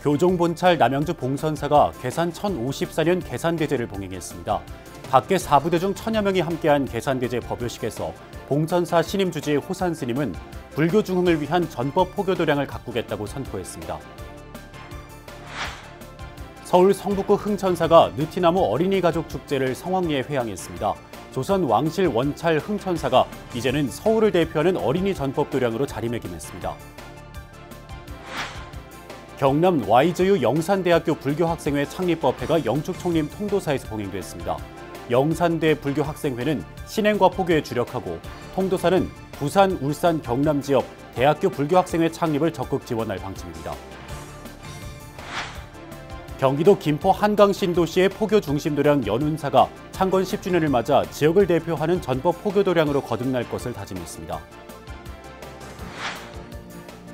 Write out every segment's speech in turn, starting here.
교종본찰 남양주 봉선사가 계산 1054년 계산대제를 봉행했습니다. 각계 4부대 중 1000여 명이 함께한 계산대제 법요식에서 봉선사 신임 주지 호산 스님은 불교 중흥을 위한 전법 포교 도량을 가꾸겠다고 선포했습니다. 서울 성북구 흥천사가 느티나무 어린이 가족 축제를 성황리에 회항했습니다. 조선 왕실 원찰 흥천사가 이제는 서울을 대표하는 어린이 전법 도량으로 자리매김했습니다. 경남 Y저유 영산대학교 불교학생회 창립법회가 영축총림 통도사에서 봉행됐습니다. 영산대 불교학생회는 신행과 포교에 주력하고 통도사는 부산, 울산, 경남 지역 대학교 불교학생회 창립을 적극 지원할 방침입니다. 경기도 김포 한강 신도시의 포교 중심 도량 연운사가 창건 10주년을 맞아 지역을 대표하는 전법 포교 도량으로 거듭날 것을 다짐했습니다.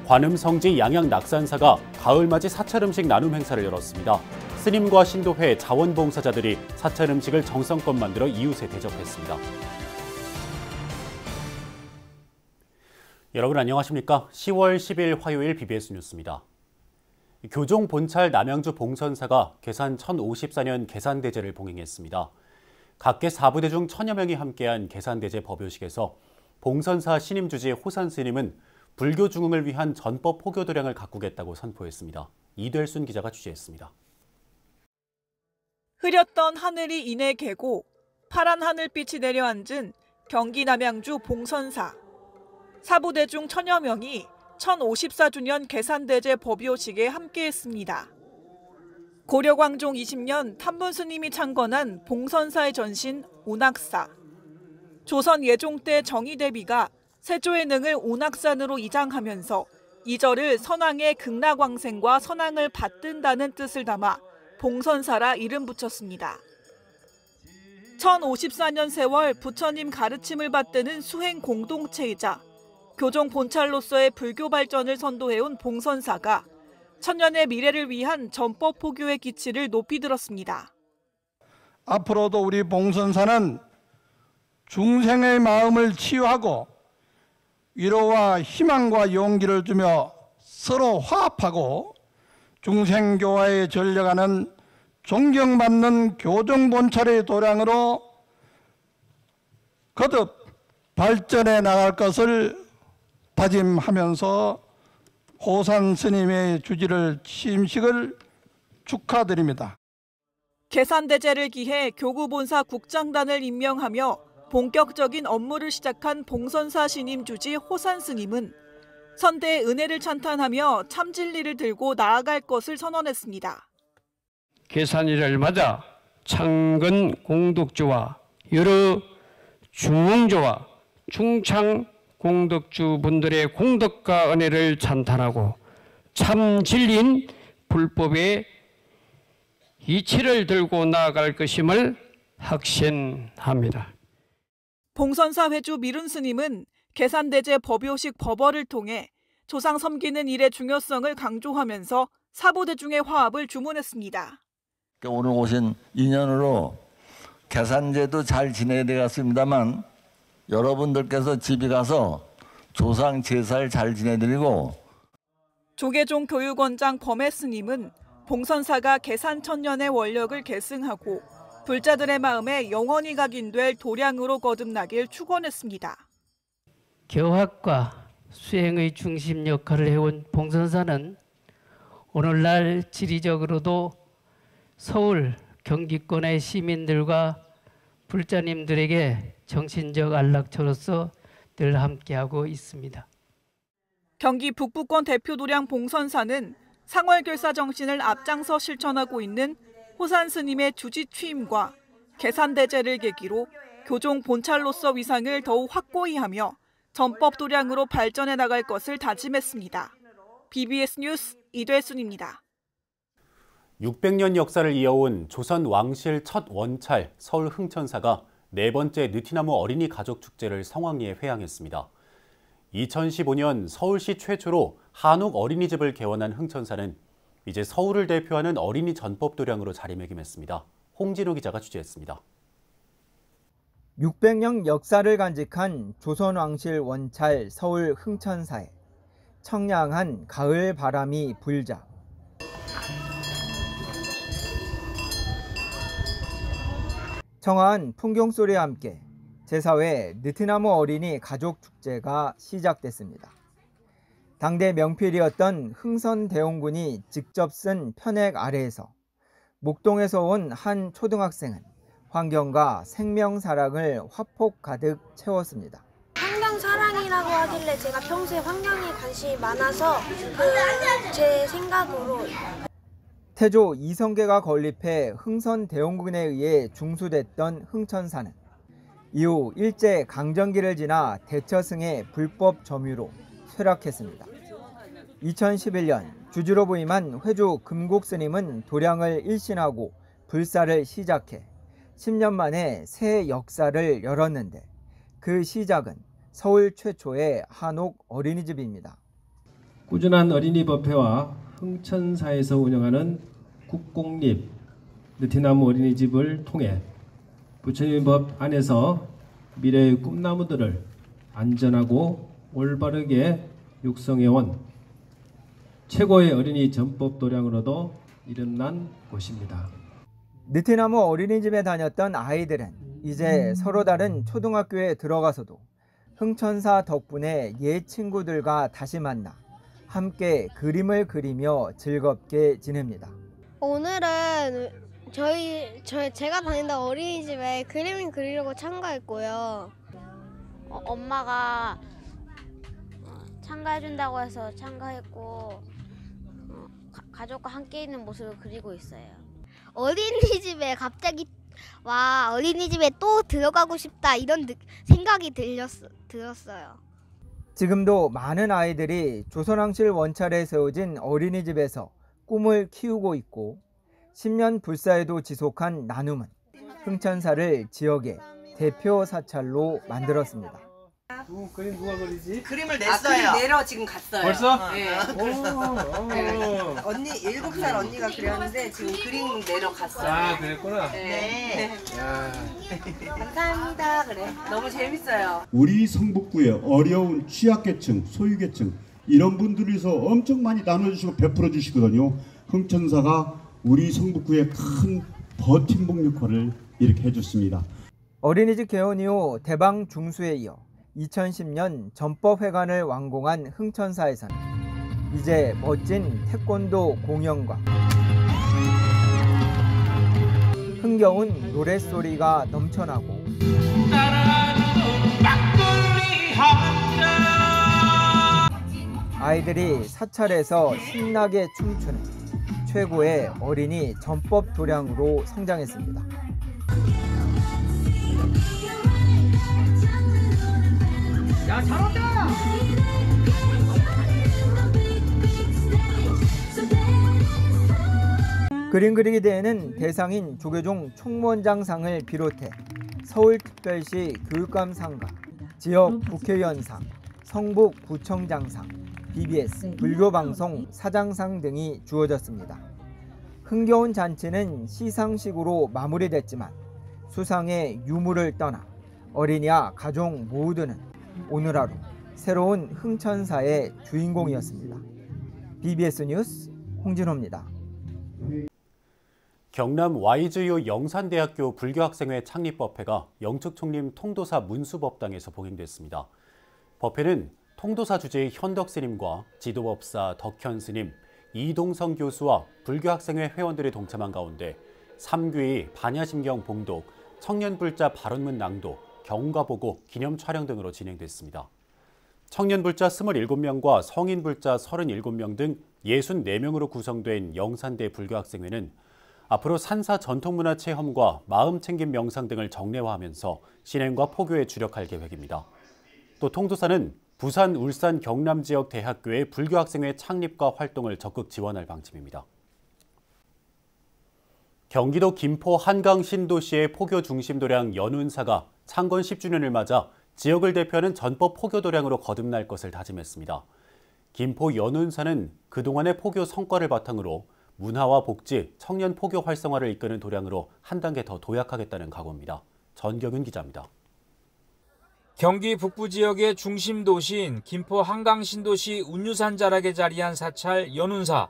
관음 성지 양양 낙산사가 가을맞이 사찰 음식 나눔 행사를 열었습니다. 스님과 신도회 자원봉사자들이 사찰 음식을 정성껏 만들어 이웃에 대접했습니다. 여러분 안녕하십니까? 10월 10일 화요일 BBS 뉴스입니다. 교종본찰 남양주 봉선사가 계산 1054년 계산대제를 봉행했습니다. 각계 4부대 중 1000여 명이 함께한 계산대제 법요식에서 봉선사 신임주지 호산 스님은 불교 중흥을 위한 전법 포교 도량을 가꾸겠다고 선포했습니다. 이델순 기자가 취재했습니다. 흐렸던 하늘이 이내 개고 파란 하늘빛이 내려앉은 경기 남양주 봉선사. 4부대 중 1000여 명이 1054주년 계산대제 법요식에 함께했습니다. 고려광종 20년 탐문스님이 창건한 봉선사의 전신 운악사. 조선 예종 때 정의대비가 세조의 능을 운악산으로 이장하면서 이 절을 선왕의 극락왕생과 선왕을 받든다는 뜻을 담아 봉선사라 이름 붙였습니다. 1054년 세월 부처님 가르침을 받드는 수행 공동체이자 교종 본찰로서의 불교 발전을 선도해온 봉선사가 천년의 미래를 위한 전법 포교의 기치를 높이 들었습니다. 앞으로도 우리 봉선사는 중생의 마음을 치유하고 위로와 희망과 용기를 주며 서로 화합하고 중생교화에 전려가는 존경받는 교종본찰의 도량으로 거듭 발전해 나갈 것을 다짐하면서 호산 스님의 주지를 취임식을 축하드립니다. 계산대제를 기해 교구본사 국장단을 임명하며 본격적인 업무를 시작한 봉선사 신임 주지 호산 스님은 선대의 은혜를 찬탄하며 참진리를 들고 나아갈 것을 선언했습니다. 계산일을 맞아 창건 공덕주와 여러 중흥조와 중창 공덕주 분들의 공덕과 은혜를 찬탄하고 참 진리인 불법의 이치를 들고 나아갈 것임을 확신합니다. 봉선사 회주 미룬 스님은 계산대제 법요식 법어를 통해 조상 섬기는 일의 중요성을 강조하면서 4부대 중의 화합을 주문했습니다. 오늘 오신 인연으로 계산제도 잘 지내야 되겠습니다만 여러분들께서 집에 가서 조상 제사를 잘 지내드리고 조계종 교육원장 범해 스님은 봉선사가 계산 천년의 원력을 계승하고 불자들의 마음에 영원히 각인될 도량으로 거듭나길 축원했습니다. 교학과 수행의 중심 역할을 해온 봉선사는 오늘날 지리적으로도 서울, 경기권의 시민들과 불자님들에게 정신적 안락처로서 늘 함께하고 있습니다. 경기 북부권 대표 도량 봉선사는 상월결사 정신을 앞장서 실천하고 있는 호산 스님의 주지 취임과 계산대제를 계기로 교종 본찰로서 위상을 더욱 확고히 하며 전법 도량으로 발전해 나갈 것을 다짐했습니다. BBS 뉴스 이del순입니다. 600년 역사를 이어온 조선 왕실 첫 원찰 서울 흥천사가 네 번째 느티나무 어린이 가족 축제를 성황리에 회항했습니다. 2015년 서울시 최초로 한옥 어린이집을 개원한 흥천사는 이제 서울을 대표하는 어린이 전법 도량으로 자리매김했습니다. 홍진호 기자가 취재했습니다. 600년 역사를 간직한 조선 왕실 원찰 서울 흥천사에 청량한 가을 바람이 불자 성화한 풍경소리와 함께 제4회 느티나무 어린이 가족축제가 시작됐습니다. 당대 명필이었던 흥선대원군이 직접 쓴 편액 아래에서 목동에서 온 한 초등학생은 환경과 생명 사랑을 화폭 가득 채웠습니다. 환경 사랑이라고 하길래 제가 평소에 환경에 관심이 많아서 제 생각으로 태조 이성계가 건립해 흥선대원군에 의해 중수됐던 흥천사는 이후 일제 강점기를 지나 대처승의 불법 점유로 쇠락했습니다. 2011년 주주로 부임한 회주 금곡스님은 도량을 일신하고 불사를 시작해 10년 만에 새 역사를 열었는데 그 시작은 서울 최초의 한옥 어린이집입니다. 꾸준한 어린이 법회와 흥천사에서 운영하는 국공립 느티나무 어린이집을 통해 부처님 법 안에서 미래의 꿈나무들을 안전하고 올바르게 육성해온 최고의 어린이 전법 도량으로도 이름난 곳입니다. 느티나무 어린이집에 다녔던 아이들은 이제 서로 다른 초등학교에 들어가서도 흥천사 덕분에 옛 친구들과 다시 만나 함께 그림을 그리며 즐겁게 지냅니다. 오늘은 제가 다니던 어린이집에 그림을 그리려고 참가했고요. 엄마가 참가해준다고 해서 참가했고 가족과 함께 있는 모습을 그리고 있어요. 어린이집에 갑자기 와 어린이집에 또 들어가고 싶다 이런 생각이 들었어요. 지금도 많은 아이들이 조선왕실 원찰에 세워진 어린이집에서 꿈을 키우고 있고 10년 불사에도 지속한 나눔은 흥천사를 지역의 대표 사찰로 만들었습니다. 그림 누가 그리지? 그림을 냈어요. 그림 내러 지금 갔어요. 벌써? 네. 언니 7살 언니가 그렸는데 지금 그림 내러 갔어요. 아, 그랬구나. 네. 야. 감사합니다. 그래. 너무 재밌어요. 우리 성북구의 어려운 취약계층, 소유계층 이런 분들에서 엄청 많이 나눠주시고 베풀어 주시거든요. 흥천사가 우리 성북구의 큰 버팀목 역할을 이렇게 해줬습니다. 어린이집 개원 이후 대방 중수에 이어 2010년 전법회관을 완공한 흥천사에서는 이제 멋진 태권도 공연과 흥겨운 노랫소리가 넘쳐나고 아이들이 사찰에서 신나게 춤추는 최고의 어린이 전법 도량으로 성장했습니다. 야, 잘한다! 그림 그리기 대회는 대상인 조계종 총무원장상을 비롯해 서울특별시 교육감상과 지역 국회의원상, 성북구청장상, BBS 불교방송 사장상 등이 주어졌습니다. 흥겨운 잔치는 시상식으로 마무리됐지만 수상의 유무를 떠나 어린이와 가족 모두는 오늘 하루 새로운 흥천사의 주인공이었습니다. BBS 뉴스 홍진호입니다. 경남 YGU 영산대학교 불교학생회 창립법회가 영축총림 통도사 문수법당에서 봉행됐습니다. 법회는 통도사 주제의 현덕스님과 지도법사 덕현스님, 이동성 교수와 불교학생회 회원들이 동참한 가운데 3귀의 반야심경 봉독, 청년불자 발언문 낭독, 경과보고, 기념 촬영 등으로 진행됐습니다. 청년불자 27명과 성인불자 37명 등 64명으로 구성된 영산대 불교학생회는 앞으로 산사 전통문화 체험과 마음챙김 명상 등을 정례화하면서 신행과 포교에 주력할 계획입니다. 또 통도사는 부산, 울산, 경남 지역 대학교의 불교학생회 창립과 활동을 적극 지원할 방침입니다. 경기도 김포 한강 신도시의 포교 중심 도량 연운사가 창건 10주년을 맞아 지역을 대표하는 전법 포교 도량으로 거듭날 것을 다짐했습니다. 김포 연운사는 그동안의 포교 성과를 바탕으로 문화와 복지, 청년 포교 활성화를 이끄는 도량으로 한 단계 더 도약하겠다는 각오입니다. 전경윤 기자입니다. 경기 북부 지역의 중심 도시인 김포 한강 신도시 운유산 자락에 자리한 사찰 연운사.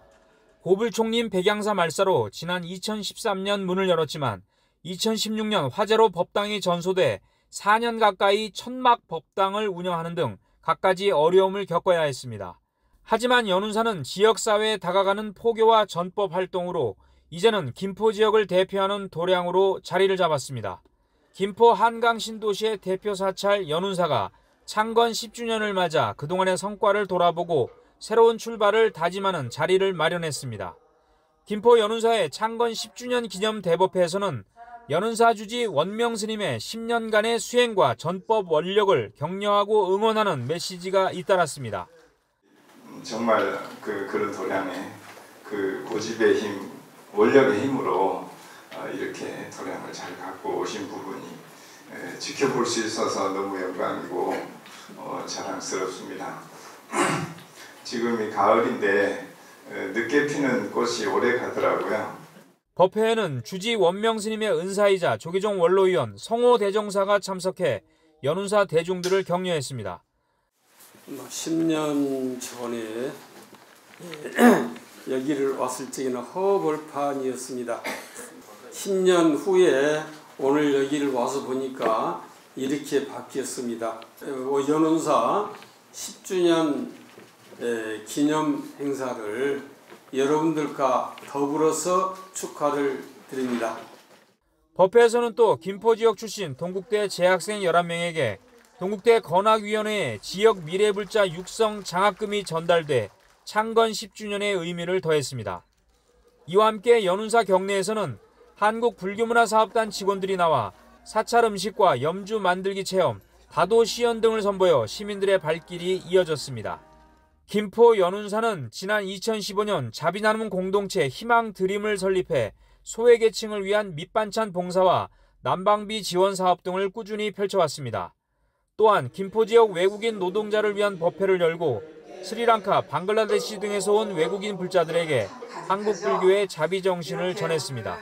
고불총림 백양사 말사로 지난 2013년 문을 열었지만 2016년 화재로 법당이 전소돼 4년 가까이 천막 법당을 운영하는 등 갖가지 어려움을 겪어야 했습니다. 하지만 연운사는 지역사회에 다가가는 포교와 전법 활동으로 이제는 김포 지역을 대표하는 도량으로 자리를 잡았습니다. 김포 한강 신도시의 대표 사찰 연운사가 창건 10주년을 맞아 그동안의 성과를 돌아보고 새로운 출발을 다짐하는 자리를 마련했습니다. 김포 연운사의 창건 10주년 기념 대법회에서는 연운사 주지 원명 스님의 10년간의 수행과 전법 원력을 격려하고 응원하는 메시지가 잇따랐습니다. 정말 그런 도량의 고집의 힘, 원력의 힘으로 이렇게 도량을 잘 갖고 오신 부분이 지켜볼 수 있어서 너무 영광이고 자랑스럽습니다. 지금이 가을인데 늦게 피는 꽃이 오래 가더라고요. 법회에는 주지 원명 스님의 은사이자 조계종 원로위원 성호 대종사가 참석해 연운사 대중들을 격려했습니다. 10년 전에 여기를 왔을 적에는 허벌판이었습니다. 10년 후에 오늘 여기를 와서 보니까 이렇게 바뀌었습니다. 연운사 10주년 기념 행사를 여러분들과 더불어서 축하를 드립니다. 법회에서는 또 김포 지역 출신 동국대 재학생 11명에게 동국대 건학위원회의 지역 미래불자 육성 장학금이 전달돼 창건 10주년의 의미를 더했습니다. 이와 함께 연운사 경내에서는 한국불교문화사업단 직원들이 나와 사찰 음식과 염주 만들기 체험, 다도 시연 등을 선보여 시민들의 발길이 이어졌습니다. 김포 연운사는 지난 2015년 자비나눔 공동체 희망 드림을 설립해 소외계층을 위한 밑반찬 봉사와 난방비 지원 사업 등을 꾸준히 펼쳐왔습니다. 또한 김포 지역 외국인 노동자를 위한 법회를 열고 스리랑카, 방글라데시 등에서 온 외국인 불자들에게 한국 불교의 자비 정신을 전했습니다.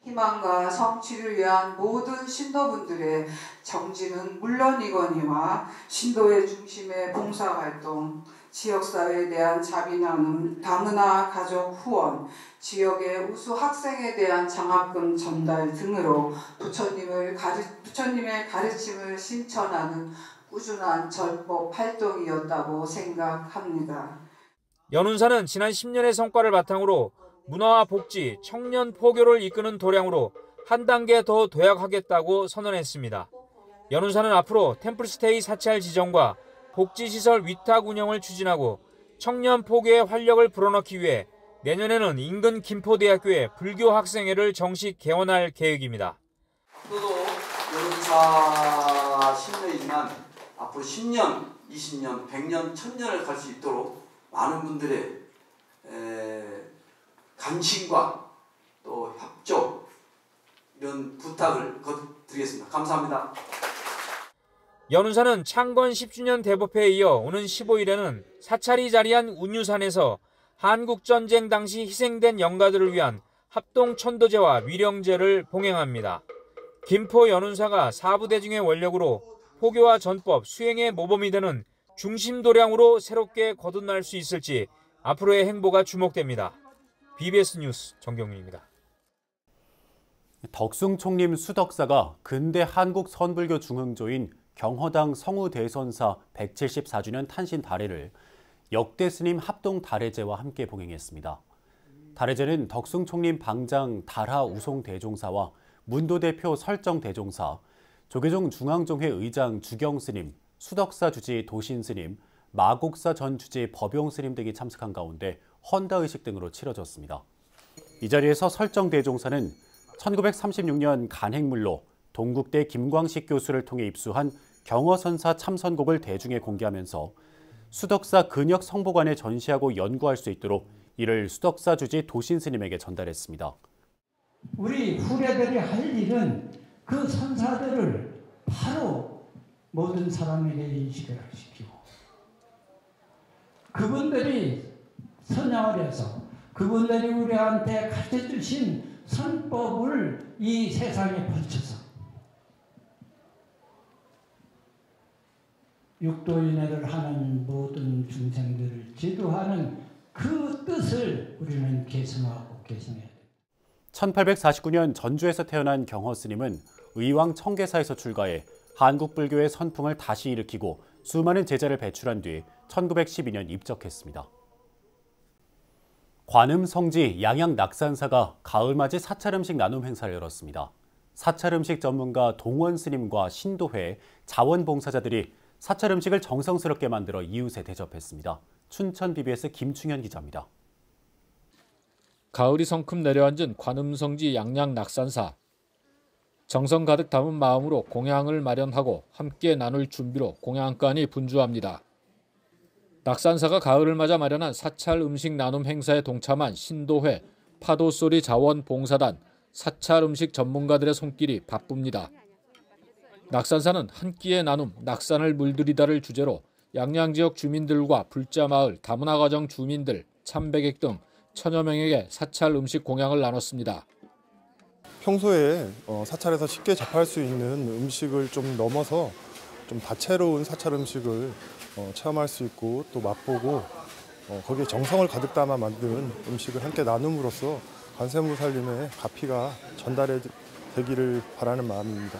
희망과 성취를 위한 모든 신도분들의 정진은 물론이거니와 신도의 중심의 봉사활동, 지역사회에 대한 자비나눔, 다문화 가족 후원, 지역의 우수 학생에 대한 장학금 전달 등으로 부처님의 가르침을 실천하는 꾸준한 전법 활동이었다고 생각합니다. 연운사는 지난 10년의 성과를 바탕으로 문화와 복지, 청년 포교를 이끄는 도량으로 한 단계 더 도약하겠다고 선언했습니다. 연운사는 앞으로 템플스테이 사찰 지정과 복지시설 위탁 운영을 추진하고 청년 포교의 활력을 불어넣기 위해 내년에는 인근 김포대학교에 불교 학생회를 정식 개원할 계획입니다. 앞으로도 연운사 10년이지만 앞으로 10년, 20년, 100년, 1000년을 갈 수 있도록 많은 분들의 관심과 또 협조 이런 부탁을 드리겠습니다. 감사합니다. 연운사는 창건 10주년 대법회에 이어 오는 15일에는 사찰이 자리한 운유산에서 한국전쟁 당시 희생된 영가들을 위한 합동천도제와 위령제를 봉행합니다. 김포 연운사가 사부대중의 원력으로 포교와 전법, 수행의 모범이 되는 중심도량으로 새롭게 거듭날 수 있을지 앞으로의 행보가 주목됩니다. BBS 뉴스 정경윤입니다. 덕숭 총림 수덕사가 근대 한국 선불교 중흥조인 경허당 성우대선사 174주년 탄신 다례를 역대 스님 합동 다례제와 함께 봉행했습니다. 다례제는 덕숭 총림 방장 달하 우송 대종사와 문도 대표 설정 대종사, 조계종 중앙종회 의장 주경 스님, 수덕사 주지 도신 스님, 마곡사 전 주지 법용 스님 등이 참석한 가운데 헌다의식 등으로 치러졌습니다. 이 자리에서 설정 대종사는 1936년 간행물로 동국대 김광식 교수를 통해 입수한 경허선사 참선곡을 대중에 공개하면서 수덕사 근역 성보관에 전시하고 연구할 수 있도록 이를 수덕사 주지 도신 스님에게 전달했습니다. 우리 후레들이 할 일은 그 선사들을 바로 모든 사람에게 인식을 시키고 그분들이 선양을 해서 그분들이 우리한테 가르쳐주신 선법을 이 세상에 펼쳐서 육도인해를 하는 모든 중생들을 지도하는 그 뜻을 우리는 계승하고 계승해야 됩니다. 1849년 전주에서 태어난 경허 스님은 의왕 청계사에서 출가해 한국 불교의 선풍을 다시 일으키고 수많은 제자를 배출한 뒤 1912년 입적했습니다. 관음 성지 양양 낙산사가 가을맞이 사찰음식 나눔 행사를 열었습니다. 사찰음식 전문가 동원 스님과 신도회, 자원봉사자들이 사찰음식을 정성스럽게 만들어 이웃에 대접했습니다. 춘천 BBS 김충현 기자입니다. 가을이 성큼 내려앉은 관음성지 양양 낙산사. 정성 가득 담은 마음으로 공양을 마련하고 함께 나눌 준비로 공양간이 분주합니다. 낙산사가 가을을 맞아 마련한 사찰 음식 나눔 행사에 동참한 신도회, 파도소리 자원봉사단, 사찰 음식 전문가들의 손길이 바쁩니다. 낙산사는 한 끼의 나눔, 낙산을 물들이다를 주제로 양양 지역 주민들과 불자마을, 다문화가정 주민들, 참배객 등 천여 명에게 사찰 음식 공양을 나눴습니다. 평소에 사찰에서 쉽게 접할 수 있는 음식을 좀 넘어서 좀 다채로운 사찰 음식을 체험할 수 있고 또 맛보고 거기에 정성을 가득 담아 만든 음식을 함께 나눔으로써 관세음보살님의 가피가 전달되기를 바라는 마음입니다.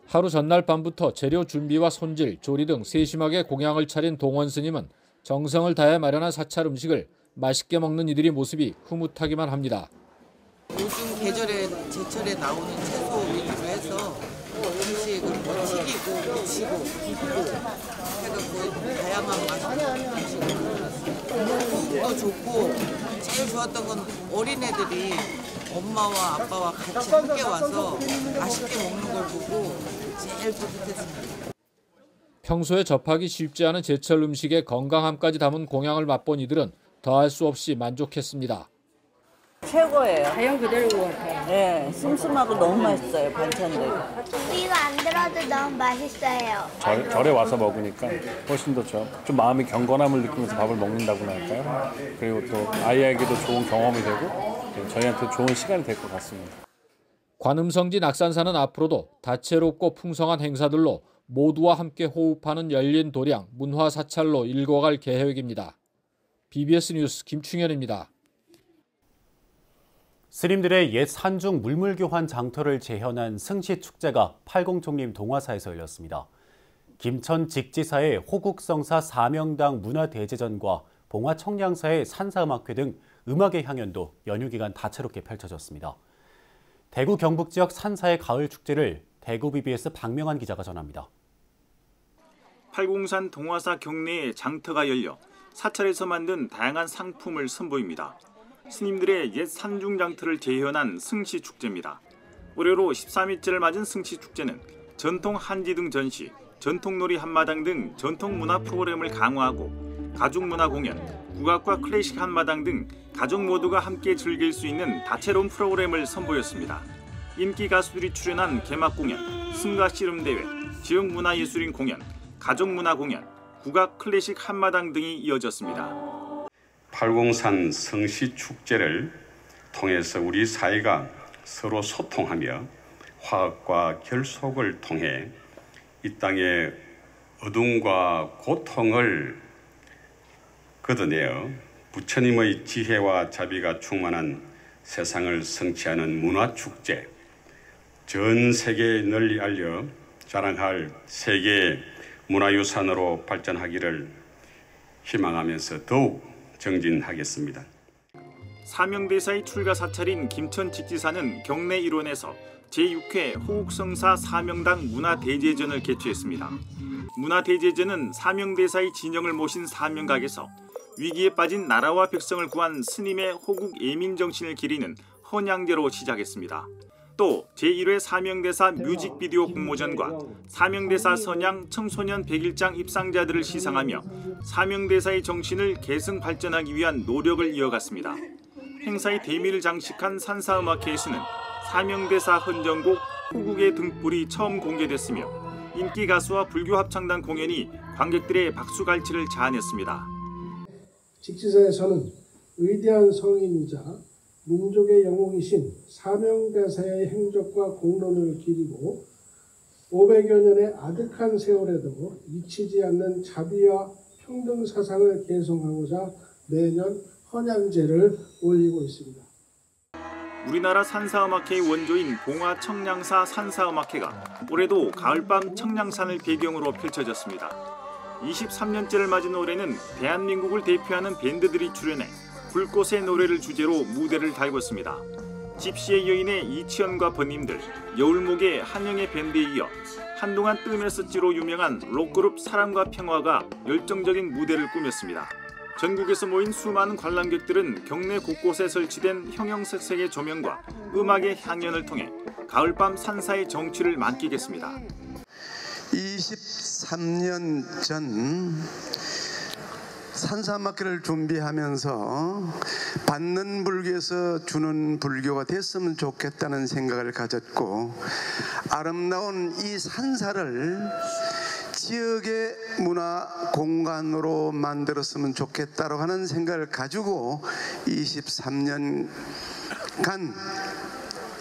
하루 전날 밤부터 재료 준비와 손질, 조리 등 세심하게 공양을 차린 동원 스님은 정성을 다해 마련한 사찰 음식을 맛있게 먹는 이들의 모습이 흐뭇하기만 합니다. 요즘 제철에 나오는 채소 위주로 해서 음식을 튀기고 무치고 비비고 해갖고 다양한 맛있는 음식을 만들었어요. 호흡도 좋고 제일 좋았던 건 어린애들이 엄마와 아빠와 같이 함께 와서 맛있게 먹는 걸 보고 제일 뿌듯했습니다. 평소에 접하기 쉽지 않은 제철 음식에 건강함까지 담은 공양을 맛본 이들은 더할 수 없이 만족했습니다. 최고예요. 자연 그대로인 것 같아요. 네, 슴슴하고 너무 맛있어요, 반찬들이. 우리가 안 들어도 너무 맛있어요. 절에 와서 먹으니까 훨씬 더 좀 마음의 경건함을 느끼면서 밥을 먹는다고나 할까요? 그리고 또 아이에게도 좋은 경험이 되고 저희한테 좋은 시간이 될 것 같습니다. 관음성지 낙산사는 앞으로도 다채롭고 풍성한 행사들로 모두와 함께 호흡하는 열린 도량, 문화사찰로 일궈갈 계획입니다. BBS 뉴스 김충현입니다. 스님들의 옛 산중 물물교환 장터를 재현한 승시축제가 팔공총림 동화사에서 열렸습니다. 김천 직지사의 호국성사 사명당 문화대제전과 봉화청량사의 산사음악회 등 음악의 향연도 연휴 기간 다채롭게 펼쳐졌습니다. 대구 경북 지역 산사의 가을 축제를 대구 BBS 박명환 기자가 전합니다. 팔공산 동화사 경내에 장터가 열려 사찰에서 만든 다양한 상품을 선보입니다. 스님들의 옛 산중장터를 재현한 승시축제입니다. 올해로 13회째를 맞은 승시축제는 전통 한지 등 전시, 전통놀이 한마당 등 전통문화 프로그램을 강화하고 가족문화 공연, 국악과 클래식 한마당 등 가족 모두가 함께 즐길 수 있는 다채로운 프로그램을 선보였습니다. 인기 가수들이 출연한 개막 공연, 승가 씨름대회, 지역문화예술인 공연, 가족문화 공연, 국악 클래식 한마당 등이 이어졌습니다. 팔공산 성시축제를 통해서 우리 사회가 서로 소통하며 화합과 결속을 통해 이 땅의 어둠과 고통을 걷어내어 부처님의 지혜와 자비가 충만한 세상을 성취하는 문화축제, 전 세계에 널리 알려 자랑할 세계 문화유산으로 발전하기를 희망하면서 더욱 정진하겠습니다. 사명대사의 출가 사찰인 김천직지사는 경내 일원에서 제6회 호국성사 사명당 문화대제전을 개최했습니다. 문화대제전은 사명대사의 진영을 모신 사명각에서 위기에 빠진 나라와 백성을 구한 스님의 호국 예민정신을 기리는 헌양제로 시작했습니다. 또 제1회 사명대사 뮤직비디오 공모전과 사명대사 선양 청소년 101장 입상자들을 시상하며 사명대사의 정신을 계승 발전하기 위한 노력을 이어갔습니다. 행사의 대미를 장식한 산사음악회에서는 사명대사 헌정곡 호국의 등불이 처음 공개됐으며 인기 가수와 불교 합창단 공연이 관객들의 박수갈채를 자아냈습니다. 직지사에서는 위대한 성인이자 민족의 영웅이신 사명대사의 행적과 공론을 기리고 500여 년의 아득한 세월에도 잊히지 않는 자비와 평등 사상을 계승하고자 매년 헌양제를 올리고 있습니다. 우리나라 산사음악회의 원조인 봉화 청량사 산사음악회가 올해도 가을밤 청량산을 배경으로 펼쳐졌습니다. 23년째를 맞은 올해는 대한민국을 대표하는 밴드들이 출연해 불꽃의 노래를 주제로 무대를 달궜습니다. 집시의 여인의 이치현과 번님들, 여울목의 한영의 밴드에 이어 한동안 뜸했었지로 유명한 록그룹 사랑과 평화가 열정적인 무대를 꾸몄습니다. 전국에서 모인 수많은 관람객들은 경내 곳곳에 설치된 형형색색의 조명과 음악의 향연을 통해 가을밤 산사의 정취를 만끽했습니다. 23년 전 산사음악회를 준비하면서 받는 불교에서 주는 불교가 됐으면 좋겠다는 생각을 가졌고, 아름다운 이 산사를 지역의 문화 공간으로 만들었으면 좋겠다고 하는 생각을 가지고 23년간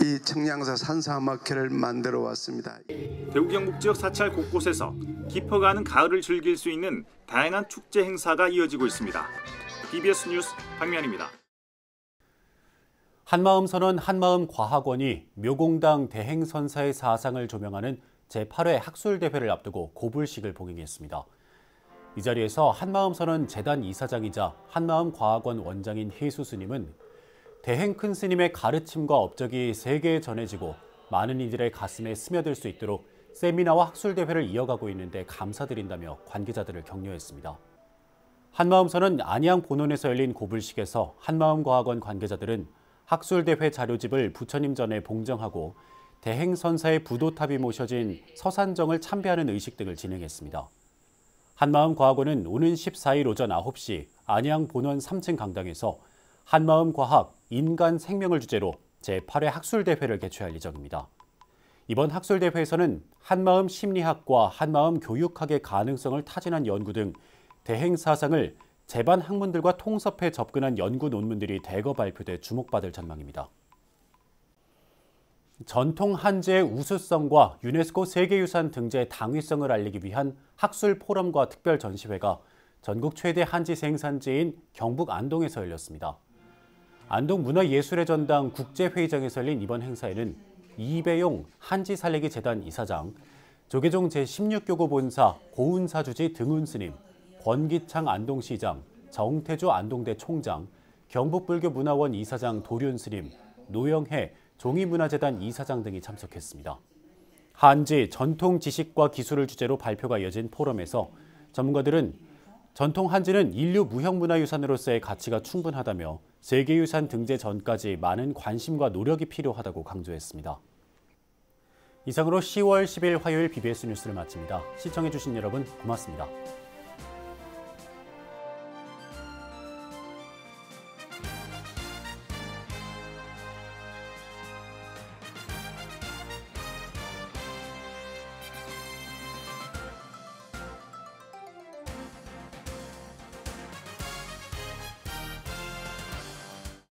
이 청량사 산사음악회를 만들어 왔습니다. 대구 경북 지역 사찰 곳곳에서 깊어가는 가을을 즐길 수 있는 다양한 축제 행사가 이어지고 있습니다. BBS 뉴스 박면입니다. 한마음선원 한마음과학원이 묘공당 대행선사의 사상을 조명하는 제8회 학술대회를 앞두고 고불식을 봉행했습니다. 이 자리에서 한마음선원 재단 이사장이자 한마음과학원 원장인 혜수 스님은 대행 큰 스님의 가르침과 업적이 세계에 전해지고 많은 이들의 가슴에 스며들 수 있도록 세미나와 학술대회를 이어가고 있는데 감사드린다며 관계자들을 격려했습니다. 한마음선원 안양 본원에서 열린 고불식에서 한마음과학원 관계자들은 학술대회 자료집을 부처님 전에 봉정하고 대행선사의 부도탑이 모셔진 서산정을 참배하는 의식 등을 진행했습니다. 한마음과학원은 오는 14일 오전 9시 안양 본원 3층 강당에서 한마음과학, 인간 생명을 주제로 제8회 학술대회를 개최할 예정입니다. 이번 학술대회에서는 한마음 심리학과 한마음 교육학의 가능성을 타진한 연구 등 대행 사상을 재반 학문들과 통섭해 접근한 연구 논문들이 대거 발표돼 주목받을 전망입니다. 전통 한지의 우수성과 유네스코 세계유산 등재의 당위성을 알리기 위한 학술 포럼과 특별 전시회가 전국 최대 한지 생산지인 경북 안동에서 열렸습니다. 안동 문화예술의 전당 국제회의장에서 열린 이번 행사에는 이배용 한지살리기 재단 이사장, 조계종 제16교구 본사 고운사주지 등운스님, 권기창 안동시장, 정태조 안동대 총장, 경북불교문화원 이사장 도륜스님, 노영혜 종이문화재단 이사장 등이 참석했습니다. 한지 전통 지식과 기술을 주제로 발표가 이어진 포럼에서 전문가들은 전통 한지는 인류 무형문화유산으로서의 가치가 충분하다며 세계유산 등재 전까지 많은 관심과 노력이 필요하다고 강조했습니다. 이상으로 10월 10일 화요일 BBS 뉴스를 마칩니다. 시청해주신 여러분 고맙습니다.